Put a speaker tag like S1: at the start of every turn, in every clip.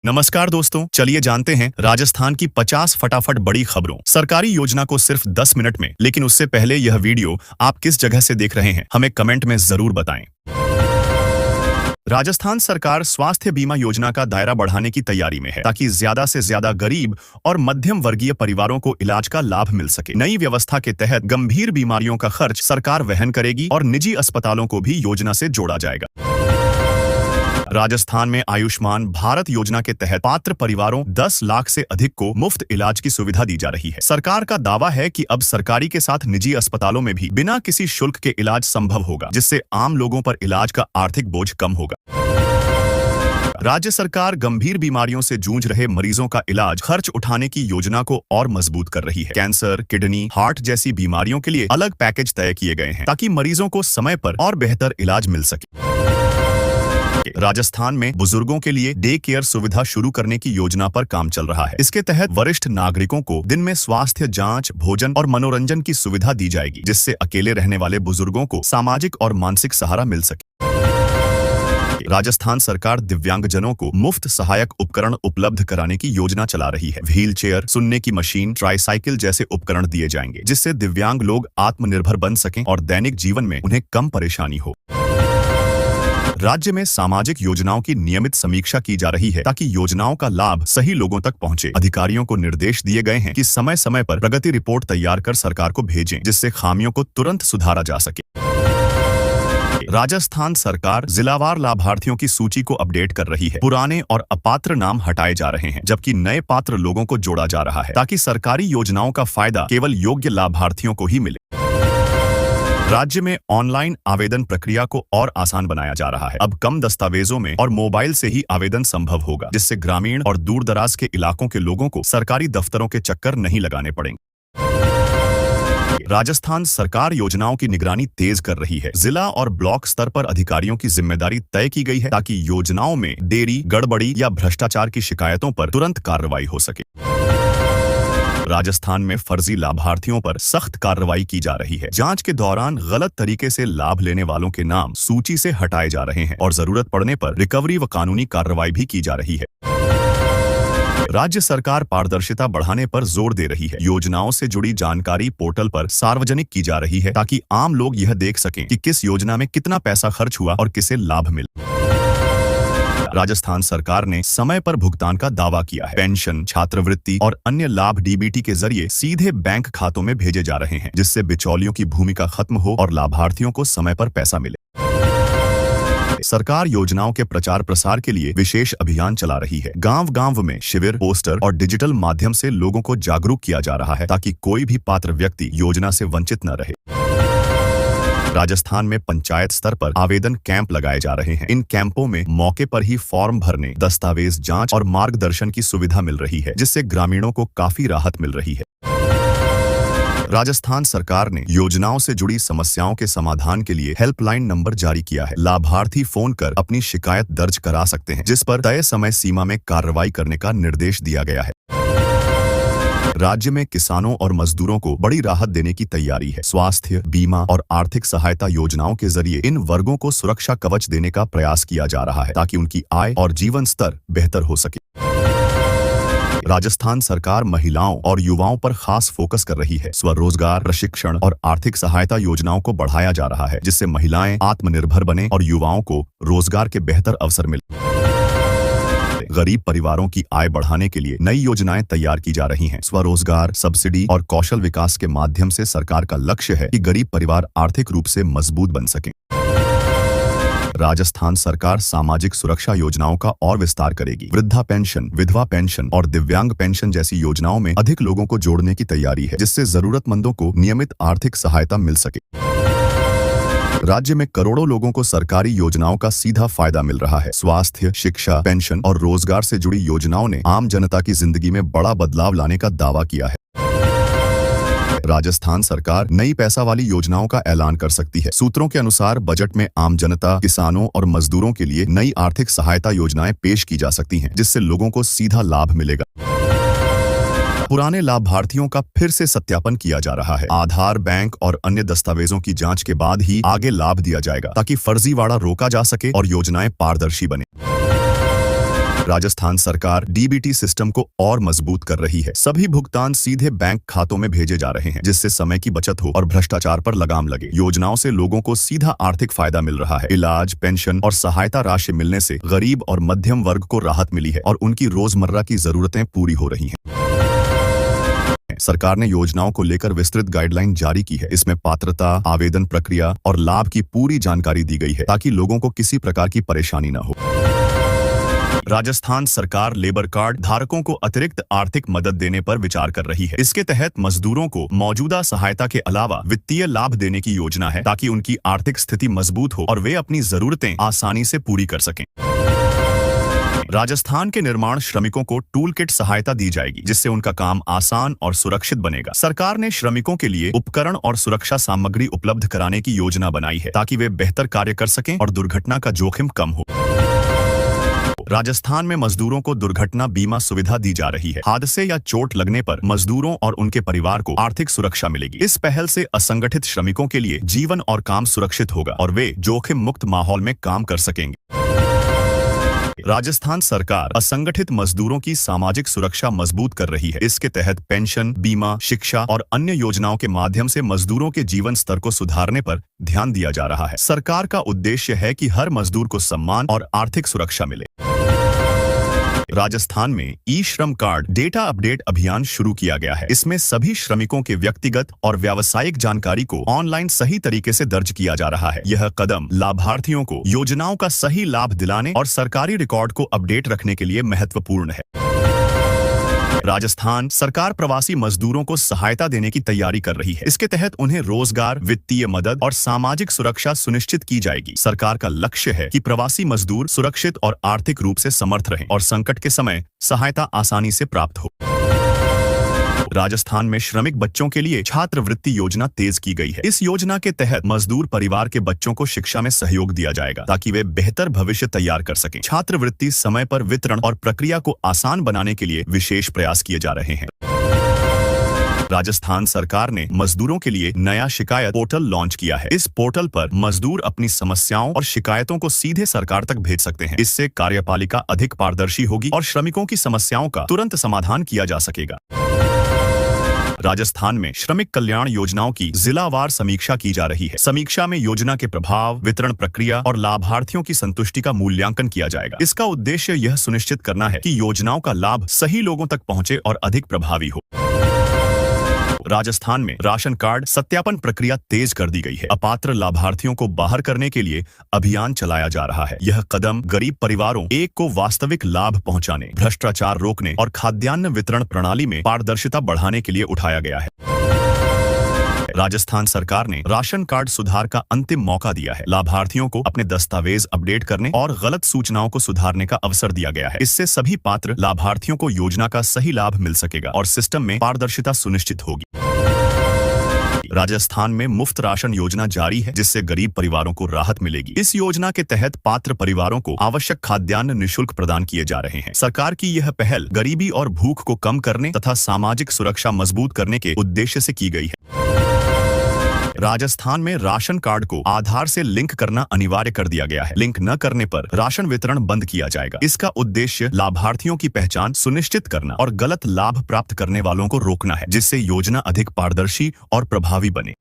S1: नमस्कार दोस्तों, चलिए जानते हैं राजस्थान की 50 फटाफट बड़ी खबरों। सरकारी योजना को सिर्फ 10 मिनट में, लेकिन उससे पहले यह वीडियो आप किस जगह से देख रहे हैं हमें कमेंट में जरूर बताएं। राजस्थान सरकार स्वास्थ्य बीमा योजना का दायरा बढ़ाने की तैयारी में है ताकि ज्यादा से ज्यादा गरीब और मध्यम वर्गीय परिवारों को इलाज का लाभ मिल सके। नई व्यवस्था के तहत गंभीर बीमारियों का खर्च सरकार वहन करेगी और निजी अस्पतालों को भी योजना से जोड़ा जाएगा। राजस्थान में आयुष्मान भारत योजना के तहत पात्र परिवारों 10 लाख से अधिक को मुफ्त इलाज की सुविधा दी जा रही है। सरकार का दावा है कि अब सरकारी के साथ निजी अस्पतालों में भी बिना किसी शुल्क के इलाज संभव होगा, जिससे आम लोगों पर इलाज का आर्थिक बोझ कम होगा। राज्य सरकार गंभीर बीमारियों से जूझ रहे मरीजों का इलाज खर्च उठाने की योजना को और मजबूत कर रही है। कैंसर, किडनी, हार्ट जैसी बीमारियों के लिए अलग पैकेज तय किए गए हैं ताकि मरीजों को समय पर और बेहतर इलाज मिल सके। राजस्थान में बुजुर्गों के लिए डे केयर सुविधा शुरू करने की योजना पर काम चल रहा है। इसके तहत वरिष्ठ नागरिकों को दिन में स्वास्थ्य जांच, भोजन और मनोरंजन की सुविधा दी जाएगी, जिससे अकेले रहने वाले बुजुर्गों को सामाजिक और मानसिक सहारा मिल सके। राजस्थान सरकार दिव्यांगजनों को मुफ्त सहायक उपकरण उपलब्ध कराने की योजना चला रही है। व्हील चेयर, सुनने की मशीन, ट्राईसाइकिल जैसे उपकरण दिए जाएंगे, जिससे दिव्यांग लोग आत्मनिर्भर बन सकें और दैनिक जीवन में उन्हें कम परेशानी हो। राज्य में सामाजिक योजनाओं की नियमित समीक्षा की जा रही है ताकि योजनाओं का लाभ सही लोगों तक पहुंचे। अधिकारियों को निर्देश दिए गए हैं कि समय समय पर प्रगति रिपोर्ट तैयार कर सरकार को भेजें, जिससे खामियों को तुरंत सुधारा जा सके। राजस्थान सरकार जिलावार लाभार्थियों की सूची को अपडेट कर रही है। पुराने और अपात्र नाम हटाए जा रहे हैं, जबकि नए पात्र लोगों को जोड़ा जा रहा है ताकि सरकारी योजनाओं का फायदा केवल योग्य लाभार्थियों को ही मिले। राज्य में ऑनलाइन आवेदन प्रक्रिया को और आसान बनाया जा रहा है। अब कम दस्तावेजों में और मोबाइल से ही आवेदन संभव होगा, जिससे ग्रामीण और दूर दराज के इलाकों के लोगों को सरकारी दफ्तरों के चक्कर नहीं लगाने पड़ेंगे। राजस्थान सरकार योजनाओं की निगरानी तेज कर रही है। जिला और ब्लॉक स्तर पर अधिकारियों की जिम्मेदारी तय की गई है ताकि योजनाओं में देरी, गड़बड़ी या भ्रष्टाचार की शिकायतों पर तुरंत कार्रवाई हो सके। राजस्थान में फर्जी लाभार्थियों पर सख्त कार्रवाई की जा रही है। जांच के दौरान गलत तरीके से लाभ लेने वालों के नाम सूची से हटाए जा रहे हैं और जरूरत पड़ने पर रिकवरी व कानूनी कार्रवाई भी की जा रही है। राज्य सरकार पारदर्शिता बढ़ाने पर जोर दे रही है। योजनाओं से जुड़ी जानकारी पोर्टल पर सार्वजनिक की जा रही है ताकि आम लोग यह देख सकें कि किस योजना में कितना पैसा खर्च हुआ और किसे लाभ मिला। राजस्थान सरकार ने समय पर भुगतान का दावा किया है। पेंशन, छात्रवृत्ति और अन्य लाभ डीबीटी के जरिए सीधे बैंक खातों में भेजे जा रहे हैं, जिससे बिचौलियों की भूमिका खत्म हो और लाभार्थियों को समय पर पैसा मिले। सरकार योजनाओं के प्रचार प्रसार के लिए विशेष अभियान चला रही है। गांव-गांव में शिविर, पोस्टर और डिजिटल माध्यम से लोगों को जागरूक किया जा रहा है ताकि कोई भी पात्र व्यक्ति योजना से वंचित न रहे। राजस्थान में पंचायत स्तर पर आवेदन कैंप लगाए जा रहे हैं। इन कैंपों में मौके पर ही फॉर्म भरने, दस्तावेज जांच और मार्गदर्शन की सुविधा मिल रही है, जिससे ग्रामीणों को काफी राहत मिल रही है। राजस्थान सरकार ने योजनाओं से जुड़ी समस्याओं के समाधान के लिए हेल्पलाइन नंबर जारी किया है। लाभार्थी फोन कर अपनी शिकायत दर्ज करा सकते हैं, जिस पर तय समय सीमा में कार्रवाई करने का निर्देश दिया गया है। राज्य में किसानों और मजदूरों को बड़ी राहत देने की तैयारी है। स्वास्थ्य बीमा और आर्थिक सहायता योजनाओं के जरिए इन वर्गों को सुरक्षा कवच देने का प्रयास किया जा रहा है ताकि उनकी आय और जीवन स्तर बेहतर हो सके। राजस्थान सरकार महिलाओं और युवाओं पर खास फोकस कर रही है। स्वरोजगार, प्रशिक्षण और आर्थिक सहायता योजनाओं को बढ़ाया जा रहा है, जिससे महिलाएं आत्मनिर्भर बने और युवाओं को रोजगार के बेहतर अवसर मिले। गरीब परिवारों की आय बढ़ाने के लिए नई योजनाएं तैयार की जा रही हैं। स्वरोजगार, सब्सिडी और कौशल विकास के माध्यम से सरकार का लक्ष्य है कि गरीब परिवार आर्थिक रूप से मजबूत बन सकें। राजस्थान सरकार सामाजिक सुरक्षा योजनाओं का और विस्तार करेगी। वृद्धा पेंशन, विधवा पेंशन और दिव्यांग पेंशन जैसी योजनाओं में अधिक लोगों को जोड़ने की तैयारी है, जिससे जरूरतमंदों को नियमित आर्थिक सहायता मिल सके। राज्य में करोड़ों लोगों को सरकारी योजनाओं का सीधा फायदा मिल रहा है। स्वास्थ्य, शिक्षा, पेंशन और रोजगार से जुड़ी योजनाओं ने आम जनता की जिंदगी में बड़ा बदलाव लाने का दावा किया है। राजस्थान सरकार नई पैसा वाली योजनाओं का ऐलान कर सकती है। सूत्रों के अनुसार बजट में आम जनता, किसानों और मजदूरों के लिए नई आर्थिक सहायता योजनाएं पेश की जा सकती हैं, जिससे लोगों को सीधा लाभ मिलेगा। पुराने लाभार्थियों का फिर से सत्यापन किया जा रहा है। आधार, बैंक और अन्य दस्तावेजों की जांच के बाद ही आगे लाभ दिया जाएगा ताकि फर्जीवाड़ा रोका जा सके और योजनाएं पारदर्शी बने। राजस्थान सरकार डीबीटी सिस्टम को और मजबूत कर रही है। सभी भुगतान सीधे बैंक खातों में भेजे जा रहे हैं, जिससे समय की बचत हो और भ्रष्टाचार पर लगाम लगे। योजनाओं से लोगों को सीधा आर्थिक फायदा मिल रहा है। इलाज, पेंशन और सहायता राशि मिलने से गरीब और मध्यम वर्ग को राहत मिली है और उनकी रोजमर्रा की जरूरतें पूरी हो रही हैं। सरकार ने योजनाओं को लेकर विस्तृत गाइडलाइन जारी की है। इसमें पात्रता, आवेदन प्रक्रिया और लाभ की पूरी जानकारी दी गई है, ताकि लोगों को किसी प्रकार की परेशानी न हो। राजस्थान सरकार लेबर कार्ड धारकों को अतिरिक्त आर्थिक मदद देने पर विचार कर रही है। इसके तहत मजदूरों को मौजूदा सहायता के अलावा वित्तीय लाभ देने की योजना है, ताकि उनकी आर्थिक स्थिति मजबूत हो और वे अपनी जरूरतें आसानी से पूरी कर सकें। राजस्थान के निर्माण श्रमिकों को टूल किट सहायता दी जाएगी, जिससे उनका काम आसान और सुरक्षित बनेगा। सरकार ने श्रमिकों के लिए उपकरण और सुरक्षा सामग्री उपलब्ध कराने की योजना बनाई है, ताकि वे बेहतर कार्य कर सकें और दुर्घटना का जोखिम कम हो। राजस्थान में मजदूरों को दुर्घटना बीमा सुविधा दी जा रही है। हादसे या चोट लगने पर मजदूरों और उनके परिवार को आर्थिक सुरक्षा मिलेगी। इस पहल से असंगठित श्रमिकों के लिए जीवन और काम सुरक्षित होगा और वे जोखिम मुक्त माहौल में काम कर सकेंगे। राजस्थान सरकार असंगठित मजदूरों की सामाजिक सुरक्षा मजबूत कर रही है। इसके तहत पेंशन, बीमा, शिक्षा और अन्य योजनाओं के माध्यम से मजदूरों के जीवन स्तर को सुधारने पर ध्यान दिया जा रहा है। सरकार का उद्देश्य है कि हर मजदूर को सम्मान और आर्थिक सुरक्षा मिले। राजस्थान में ई श्रम कार्ड डेटा अपडेट अभियान शुरू किया गया है। इसमें सभी श्रमिकों के व्यक्तिगत और व्यावसायिक जानकारी को ऑनलाइन सही तरीके से दर्ज किया जा रहा है। यह कदम लाभार्थियों को योजनाओं का सही लाभ दिलाने और सरकारी रिकॉर्ड को अपडेट रखने के लिए महत्वपूर्ण है। राजस्थान सरकार प्रवासी मजदूरों को सहायता देने की तैयारी कर रही है। इसके तहत उन्हें रोजगार, वित्तीय मदद और सामाजिक सुरक्षा सुनिश्चित की जाएगी। सरकार का लक्ष्य है कि प्रवासी मजदूर सुरक्षित और आर्थिक रूप से समर्थ रहें और संकट के समय सहायता आसानी से प्राप्त हो। राजस्थान में श्रमिक बच्चों के लिए छात्रवृत्ति योजना तेज की गई है। इस योजना के तहत मजदूर परिवार के बच्चों को शिक्षा में सहयोग दिया जाएगा, ताकि वे बेहतर भविष्य तैयार कर सकें। छात्रवृत्ति समय पर वितरण और प्रक्रिया को आसान बनाने के लिए विशेष प्रयास किए जा रहे हैं। राजस्थान सरकार ने मजदूरों के लिए नया शिकायत पोर्टल लॉन्च किया है। इस पोर्टल पर मजदूर अपनी समस्याओं और शिकायतों को सीधे सरकार तक भेज सकते हैं। इससे कार्यपालिका अधिक पारदर्शी होगी और श्रमिकों की समस्याओं का तुरंत समाधान किया जा सकेगा। राजस्थान में श्रमिक कल्याण योजनाओं की जिलावार समीक्षा की जा रही है। समीक्षा में योजना के प्रभाव, वितरण प्रक्रिया और लाभार्थियों की संतुष्टि का मूल्यांकन किया जाएगा। इसका उद्देश्य यह सुनिश्चित करना है कि योजनाओं का लाभ सही लोगों तक पहुंचे और अधिक प्रभावी हो। राजस्थान में राशन कार्ड सत्यापन प्रक्रिया तेज कर दी गई है। अपात्र लाभार्थियों को बाहर करने के लिए अभियान चलाया जा रहा है। यह कदम गरीब परिवारों को वास्तविक लाभ पहुंचाने, भ्रष्टाचार रोकने और खाद्यान्न वितरण प्रणाली में पारदर्शिता बढ़ाने के लिए उठाया गया है। राजस्थान सरकार ने राशन कार्ड सुधार का अंतिम मौका दिया है। लाभार्थियों को अपने दस्तावेज अपडेट करने और गलत सूचनाओं को सुधारने का अवसर दिया गया है। इससे सभी पात्र लाभार्थियों को योजना का सही लाभ मिल सकेगा और सिस्टम में पारदर्शिता सुनिश्चित होगी। राजस्थान में मुफ्त राशन योजना जारी है, जिससे गरीब परिवारों को राहत मिलेगी। इस योजना के तहत पात्र परिवारों को आवश्यक खाद्यान्न निःशुल्क प्रदान किए जा रहे हैं। सरकार की यह पहल गरीबी और भूख को कम करने तथा सामाजिक सुरक्षा मजबूत करने के उद्देश्य से की गई है। राजस्थान में राशन कार्ड को आधार से लिंक करना अनिवार्य कर दिया गया है। लिंक न करने पर राशन वितरण बंद किया जाएगा। इसका उद्देश्य लाभार्थियों की पहचान सुनिश्चित करना और गलत लाभ प्राप्त करने वालों को रोकना है, जिससे योजना अधिक पारदर्शी और प्रभावी बने।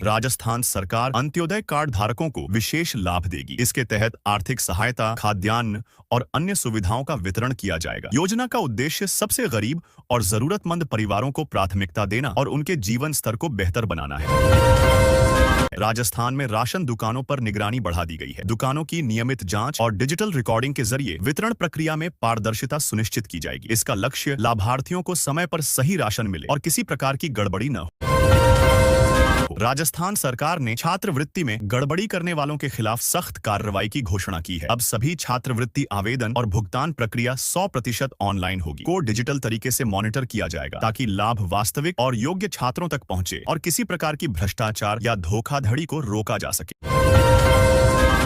S1: राजस्थान सरकार अंत्योदय कार्ड धारकों को विशेष लाभ देगी। इसके तहत आर्थिक सहायता, खाद्यान्न और अन्य सुविधाओं का वितरण किया जाएगा। योजना का उद्देश्य सबसे गरीब और जरूरतमंद परिवारों को प्राथमिकता देना और उनके जीवन स्तर को बेहतर बनाना है। राजस्थान में राशन दुकानों पर निगरानी बढ़ा दी गई है। दुकानों की नियमित जांच और डिजिटल रिकॉर्डिंग के जरिए वितरण प्रक्रिया में पारदर्शिता सुनिश्चित की जाएगी। इसका लक्ष्य लाभार्थियों को समय पर सही राशन मिले और किसी प्रकार की गड़बड़ी न हो। राजस्थान सरकार ने छात्रवृत्ति में गड़बड़ी करने वालों के खिलाफ सख्त कार्रवाई की घोषणा की है। अब सभी छात्रवृत्ति आवेदन और भुगतान प्रक्रिया 100% ऑनलाइन होगी। को डिजिटल तरीके से मॉनिटर किया जाएगा, ताकि लाभ वास्तविक और योग्य छात्रों तक पहुंचे और किसी प्रकार की भ्रष्टाचार या धोखाधड़ी को रोका जा सके।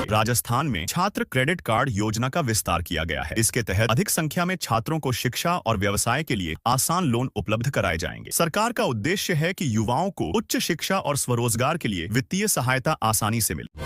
S1: राजस्थान में छात्र क्रेडिट कार्ड योजना का विस्तार किया गया है। इसके तहत अधिक संख्या में छात्रों को शिक्षा और व्यवसाय के लिए आसान लोन उपलब्ध कराए जाएंगे। सरकार का उद्देश्य है कि युवाओं को उच्च शिक्षा और स्वरोजगार के लिए वित्तीय सहायता आसानी से मिले।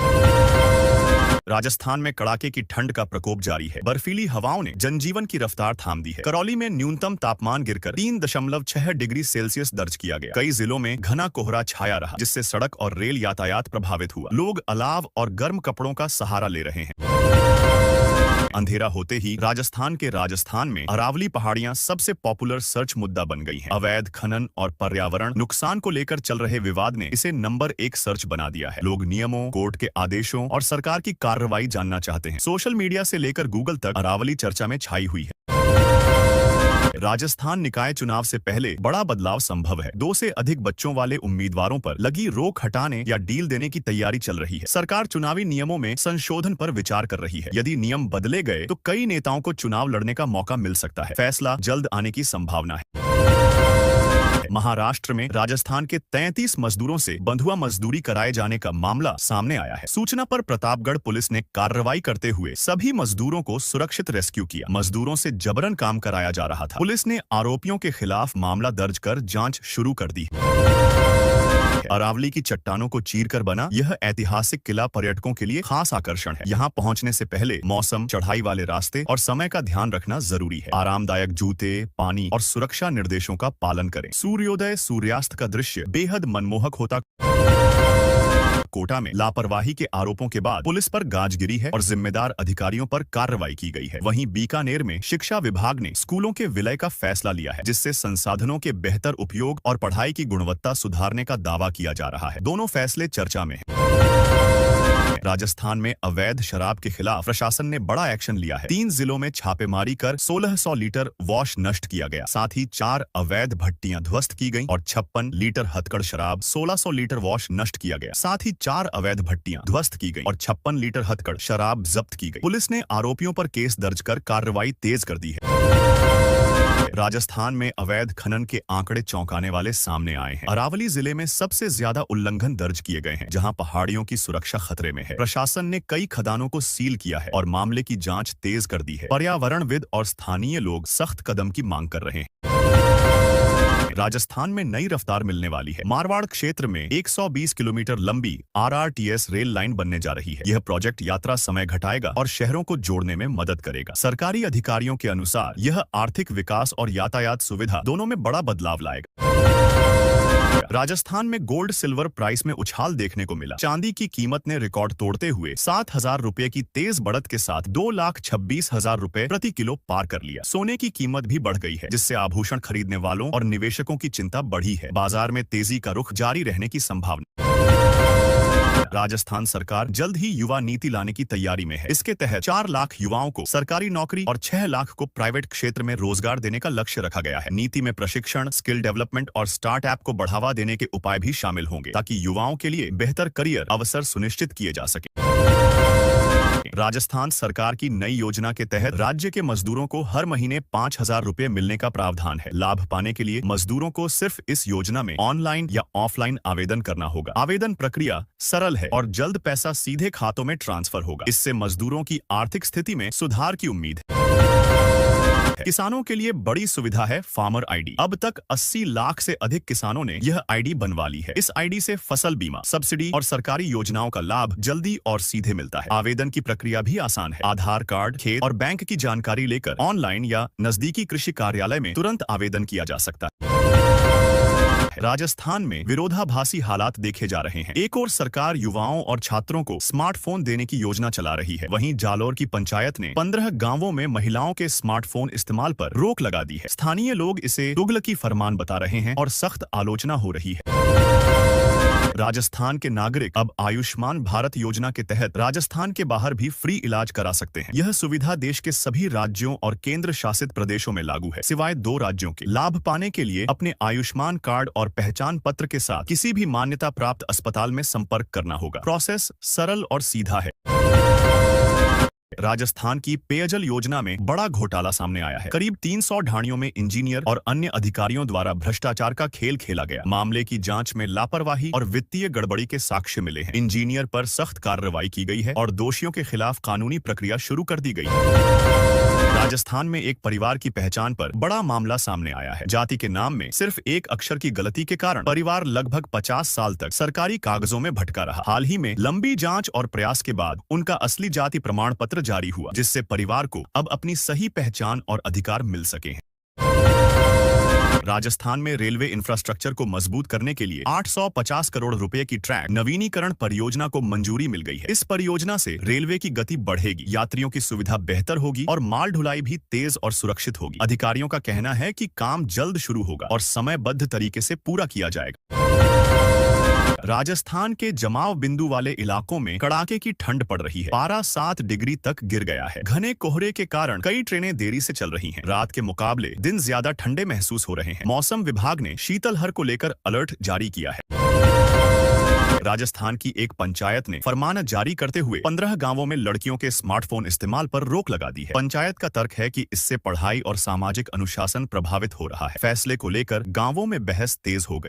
S1: राजस्थान में कड़ाके की ठंड का प्रकोप जारी है। बर्फीली हवाओं ने जनजीवन की रफ्तार थाम दी है। करौली में न्यूनतम तापमान गिरकर 3.6 डिग्री सेल्सियस दर्ज किया गया। कई जिलों में घना कोहरा छाया रहा, जिससे सड़क और रेल यातायात प्रभावित हुआ। लोग अलाव और गर्म कपड़ों का सहारा ले रहे हैं। अंधेरा होते ही राजस्थान में अरावली पहाड़ियां सबसे पॉपुलर सर्च मुद्दा बन गई हैं। अवैध खनन और पर्यावरण नुकसान को लेकर चल रहे विवाद ने इसे नंबर 1 सर्च बना दिया है। लोग नियमों, कोर्ट के आदेशों और सरकार की कार्रवाई जानना चाहते हैं। सोशल मीडिया से लेकर गूगल तक अरावली चर्चा में छाई हुई है। राजस्थान निकाय चुनाव से पहले बड़ा बदलाव संभव है। 2 से अधिक बच्चों वाले उम्मीदवारों पर लगी रोक हटाने या डील देने की तैयारी चल रही है। सरकार चुनावी नियमों में संशोधन पर विचार कर रही है। यदि नियम बदले गए तो कई नेताओं को चुनाव लड़ने का मौका मिल सकता है। फैसला जल्द आने की संभावना है। महाराष्ट्र में राजस्थान के 33 मजदूरों से बंधुआ मजदूरी कराए जाने का मामला सामने आया है। सूचना पर प्रतापगढ़ पुलिस ने कार्रवाई करते हुए सभी मजदूरों को सुरक्षित रेस्क्यू किया। मजदूरों से जबरन काम कराया जा रहा था। पुलिस ने आरोपियों के खिलाफ मामला दर्ज कर जांच शुरू कर दी। अरावली की चट्टानों को चीरकर बना यह ऐतिहासिक किला पर्यटकों के लिए खास आकर्षण है। यहाँ पहुँचने से पहले मौसम, चढ़ाई वाले रास्ते और समय का ध्यान रखना जरूरी है। आरामदायक जूते, पानी और सुरक्षा निर्देशों का पालन करें। सूर्योदय सूर्यास्त का दृश्य बेहद मनमोहक होता। कोटा में लापरवाही के आरोपों के बाद पुलिस पर गाज गिरी है और जिम्मेदार अधिकारियों पर कार्रवाई की गई है। वहीं बीकानेर में शिक्षा विभाग ने स्कूलों के विलय का फैसला लिया है, जिससे संसाधनों के बेहतर उपयोग और पढ़ाई की गुणवत्ता सुधारने का दावा किया जा रहा है। दोनों फैसले चर्चा में हैं। राजस्थान में अवैध शराब के खिलाफ प्रशासन ने बड़ा एक्शन लिया है। 3 जिलों में छापेमारी कर 1600 लीटर वॉश नष्ट किया गया। साथ ही 4 अवैध भट्टियां ध्वस्त की गईं और 56 लीटर हथकड़ शराब, 1600 लीटर वॉश नष्ट किया गया। साथ ही 4 अवैध भट्टियां ध्वस्त की गईं और 56 लीटर हथकड़ शराब जब्त की गई। पुलिस ने आरोपियों पर केस दर्ज कर कार्रवाई तेज कर दी है। राजस्थान में अवैध खनन के आंकड़े चौंकाने वाले सामने आए हैं। अरावली जिले में सबसे ज्यादा उल्लंघन दर्ज किए गए हैं, जहां पहाड़ियों की सुरक्षा खतरे में है। प्रशासन ने कई खदानों को सील किया है और मामले की जांच तेज कर दी है। पर्यावरणविद और स्थानीय लोग सख्त कदम की मांग कर रहे हैं। राजस्थान में नई रफ्तार मिलने वाली है। मारवाड़ क्षेत्र में 120 किलोमीटर लंबी RRTS रेल लाइन बनने जा रही है। यह प्रोजेक्ट यात्रा समय घटाएगा और शहरों को जोड़ने में मदद करेगा। सरकारी अधिकारियों के अनुसार यह आर्थिक विकास और यातायात सुविधा दोनों में बड़ा बदलाव लाएगा। राजस्थान में गोल्ड सिल्वर प्राइस में उछाल देखने को मिला। चांदी की कीमत ने रिकॉर्ड तोड़ते हुए 7,000 रुपए की तेज बढ़त के साथ 2,26,000 रुपए प्रति किलो पार कर लिया। सोने की कीमत भी बढ़ गई है, जिससे आभूषण खरीदने वालों और निवेशकों की चिंता बढ़ी है। बाजार में तेजी का रुख जारी रहने की संभावना। राजस्थान सरकार जल्द ही युवा नीति लाने की तैयारी में है। इसके तहत 4 लाख युवाओं को सरकारी नौकरी और 6 लाख को प्राइवेट क्षेत्र में रोजगार देने का लक्ष्य रखा गया है। नीति में प्रशिक्षण, स्किल डेवलपमेंट और स्टार्टअप को बढ़ावा देने के उपाय भी शामिल होंगे, ताकि युवाओं के लिए बेहतर करियर अवसर सुनिश्चित किए जा सके। राजस्थान सरकार की नई योजना के तहत राज्य के मजदूरों को हर महीने 5,000 रुपए मिलने का प्रावधान है। लाभ पाने के लिए मजदूरों को सिर्फ इस योजना में ऑनलाइन या ऑफलाइन आवेदन करना होगा। आवेदन प्रक्रिया सरल है और जल्द पैसा सीधे खातों में ट्रांसफर होगा। इससे मजदूरों की आर्थिक स्थिति में सुधार की उम्मीद है। किसानों के लिए बड़ी सुविधा है फार्मर आईडी। अब तक 80 लाख से अधिक किसानों ने यह आईडी बनवा ली है। इस आईडी से फसल बीमा, सब्सिडी और सरकारी योजनाओं का लाभ जल्दी और सीधे मिलता है। आवेदन की प्रक्रिया भी आसान है। आधार कार्ड, खेत और बैंक की जानकारी लेकर ऑनलाइन या नजदीकी कृषि कार्यालय में तुरंत आवेदन किया जा सकता है। राजस्थान में विरोधाभासी हालात देखे जा रहे हैं। एक ओर सरकार युवाओं और छात्रों को स्मार्टफोन देने की योजना चला रही है, वहीं जालोर की पंचायत ने 15 गांवों में महिलाओं के स्मार्टफोन इस्तेमाल पर रोक लगा दी है। स्थानीय लोग इसे तुगलकी फरमान बता रहे हैं और सख्त आलोचना हो रही है। राजस्थान के नागरिक अब आयुष्मान भारत योजना के तहत राजस्थान के बाहर भी फ्री इलाज करा सकते हैं। यह सुविधा देश के सभी राज्यों और केंद्र शासित प्रदेशों में लागू है, सिवाय 2 राज्यों के। लाभ पाने के लिए अपने आयुष्मान कार्ड और पहचान पत्र के साथ किसी भी मान्यता प्राप्त अस्पताल में संपर्क करना होगा। प्रोसेस सरल और सीधा है। राजस्थान की पेयजल योजना में बड़ा घोटाला सामने आया है। करीब 300 ढाणियों में इंजीनियर और अन्य अधिकारियों द्वारा भ्रष्टाचार का खेल खेला गया। मामले की जांच में लापरवाही और वित्तीय गड़बड़ी के साक्ष्य मिले हैं। इंजीनियर पर सख्त कार्रवाई की गई है और दोषियों के खिलाफ कानूनी प्रक्रिया शुरू कर दी गई है। राजस्थान में एक परिवार की पहचान पर बड़ा मामला सामने आया है। जाति के नाम में सिर्फ एक अक्षर की गलती के कारण परिवार लगभग 50 साल तक सरकारी कागजों में भटका रहा। हाल ही में लंबी जांच और प्रयास के बाद उनका असली जाति प्रमाण पत्र जारी हुआ, जिससे परिवार को अब अपनी सही पहचान और अधिकार मिल सके हैं। राजस्थान में रेलवे इंफ्रास्ट्रक्चर को मजबूत करने के लिए 850 करोड़ रुपए की ट्रैक नवीनीकरण परियोजना को मंजूरी मिल गई है। इस परियोजना से रेलवे की गति बढ़ेगी, यात्रियों की सुविधा बेहतर होगी और माल ढुलाई भी तेज और सुरक्षित होगी। अधिकारियों का कहना है कि काम जल्द शुरू होगा और समयबद्ध तरीके से पूरा किया जाएगा। राजस्थान के जमाव बिंदु वाले इलाकों में कड़ाके की ठंड पड़ रही है। पारा 7 डिग्री तक गिर गया है। घने कोहरे के कारण कई ट्रेनें देरी से चल रही हैं। रात के मुकाबले दिन ज्यादा ठंडे महसूस हो रहे हैं। मौसम विभाग ने शीतलहर को लेकर अलर्ट जारी किया है। राजस्थान की एक पंचायत ने फरमान जारी करते हुए 15 गांवों में लड़कियों के स्मार्टफोन इस्तेमाल पर रोक लगा दी है। पंचायत का तर्क है कि इससे पढ़ाई और सामाजिक अनुशासन प्रभावित हो रहा है। फैसले को लेकर गांवों में बहस तेज हो गई।